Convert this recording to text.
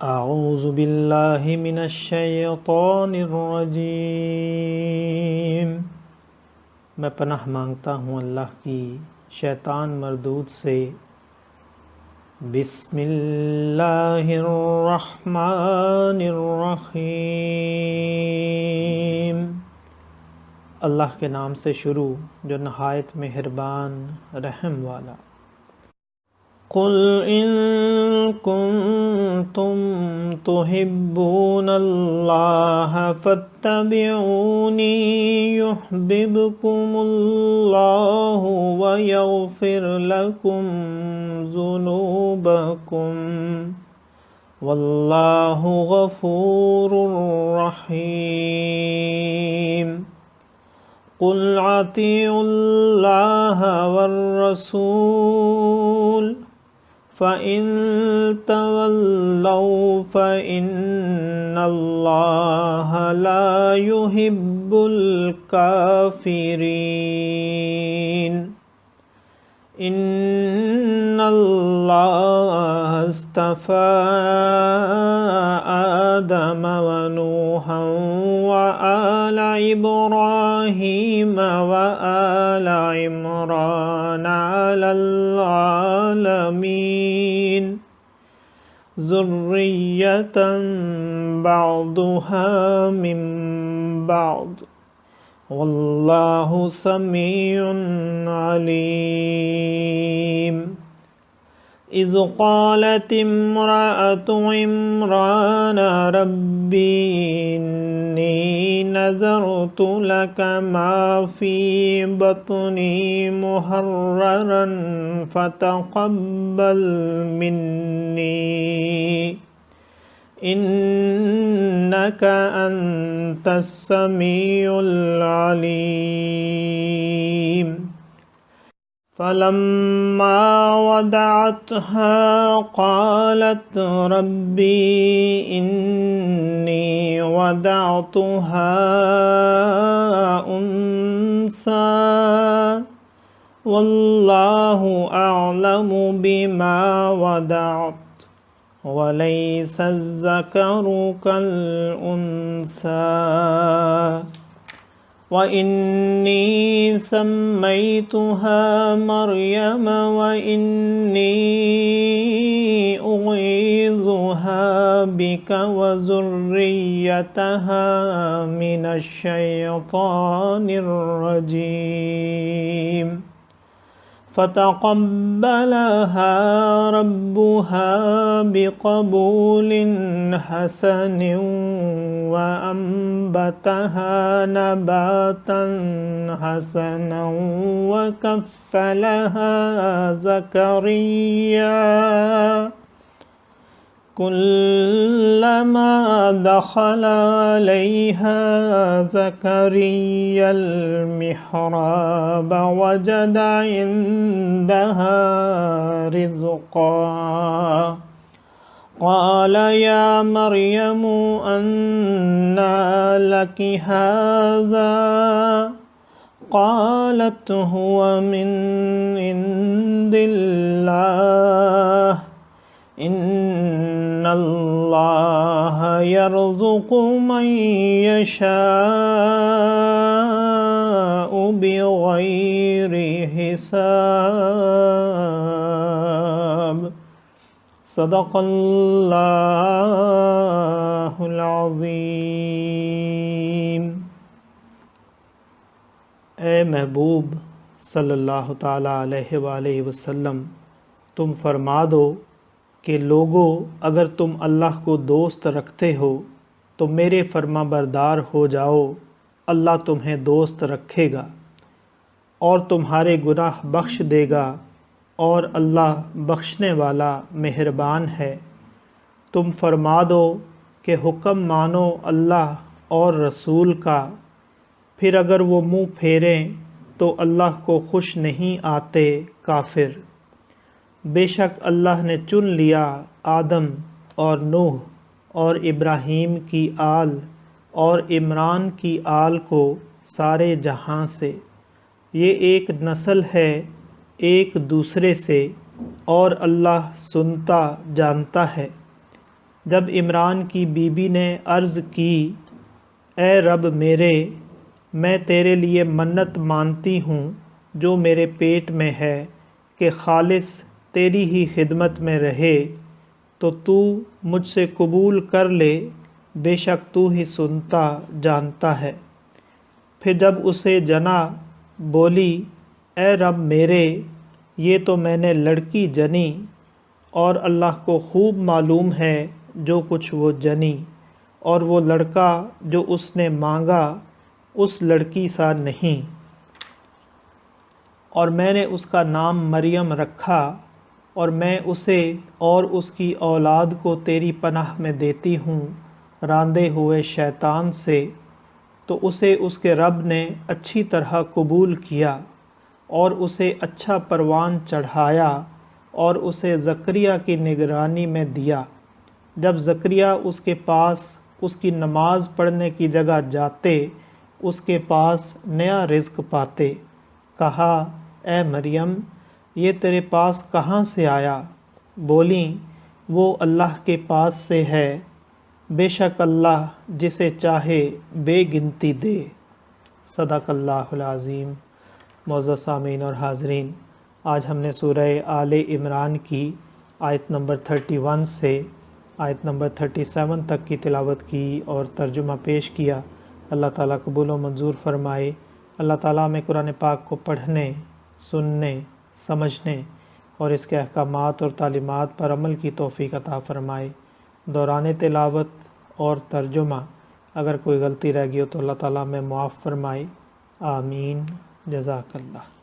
اعوذ باللہ من الشیطان الرجیم، میں پناہ مانگتا ہوں اللہ کی شیطان مردود سے۔ بسم اللہ الرحمن الرحیم، اللہ کے نام سے شروع جو نہایت مہربان رحم والا۔ قل ان کنتم تحبون اللہ فاتبعونی یحببکم اللہ ویغفر لکم ذنوبکم واللہ غفور رحیم۔ قل اطیعوا اللہ والرسول فَإِن تَوَلَّوْا فَإِنَّ اللَّهَ لَا يُحِبُّ الْكَافِرِينَ۔ إِنَّ اللَّهَ اصْطَفَى آدَمَ وَنُوحًا وَآلَ إِبْرَاهِيمَ وَآلَ عِمْرَانَ عَلَى العالمين ذرية بعضها من بعض والله سميع عليم۔ إذ قالت امرأة عمران ربي إني نذرت لك ما في بطني محررا فتقبل مني إنك أنت السميع العليم۔ فلما وضعتها قالت ربي إني وضعتها أنثى والله أعلم بما وضعت وليس الذكر كالأنثى وإني سميتها مريم وإني أعيذها بك وذريتها من الشيطان الرجيم۔ فتقبلها ربها بقبول حسن وأنبتها نباتا حسنا وكفلها زكريا كلما دخل عليها زكريا المحراب وجد عندها رزقا قال يا مريم أنى لك هذا قالت هو من عند الله إن الله يرزق من يشاء بغير حساب۔ صدق اللہ العظیم۔ اے محبوب صلی اللہ تعالیٰ علیہ وآلہ وسلم، تم فرما دو کہ لوگو اگر تم اللہ کو دوست رکھتے ہو تو میرے فرما بردار ہو جاؤ، اللہ تمہیں دوست رکھے گا اور تمہارے گناہ بخش دے گا، اور اللہ بخشنے والا مہربان ہے۔ تم فرما دو کہ حکم مانو اللہ اور رسول کا، پھر اگر وہ منہ پھیریں تو اللہ کو خوش نہیں آتے کافر۔ بے شک اللہ نے چن لیا آدم اور نوح اور ابراہیم کی آل اور عمران کی آل کو سارے جہاں سے۔ یہ ایک نسل ہے ایک دوسرے سے، اور اللہ سنتا جانتا ہے۔ جب عمران کی بیوی نے عرض کی اے رب میرے، میں تیرے لیے منت مانتی ہوں جو میرے پیٹ میں ہے کہ خالص تیری ہی خدمت میں رہے، تو تو مجھ سے قبول کر لے، بے شک تو ہی سنتا جانتا ہے۔ پھر جب اسے جنا بولی اے رب میرے، یہ تو میں نے لڑکی جنی، اور اللہ کو خوب معلوم ہے جو کچھ وہ جنی، اور وہ لڑکا جو اس نے مانگا اس لڑکی سا نہیں، اور میں نے اس کا نام مریم رکھا، اور میں اسے اور اس کی اولاد کو تیری پناہ میں دیتی ہوں راندے ہوئے شیطان سے۔ تو اسے اس کے رب نے اچھی طرح قبول کیا اور اسے اچھا پروان چڑھایا اور اسے زکریا کی نگرانی میں دیا۔ جب زکریا اس کے پاس اس کی نماز پڑھنے کی جگہ جاتے، اس کے پاس نیا رزق پاتے، کہا اے مریم، یہ تیرے پاس کہاں سے آیا؟ بولیں وہ اللہ کے پاس سے ہے، بے شک اللہ جسے چاہے بے گنتی دے۔ صدق اللہ العظیم۔ معزز سامعین اور حاضرین، آج ہم نے سورہ آل عمران کی آیت نمبر 31 سے آیت نمبر 37 تک کی تلاوت کی اور ترجمہ پیش کیا۔ اللہ تعالیٰ قبول و منظور فرمائے۔ اللہ تعالیٰ ہمیں قرآن پاک کو پڑھنے، سننے، سمجھنے اور اس کے احکامات اور تعلیمات پر عمل کی توفیق عطا فرمائے۔ دوران تلاوت اور ترجمہ اگر کوئی غلطی رہ گئی ہو تو اللہ تعالیٰ ہمیں معاف فرمائے۔ آمین۔ جزاک اللہ۔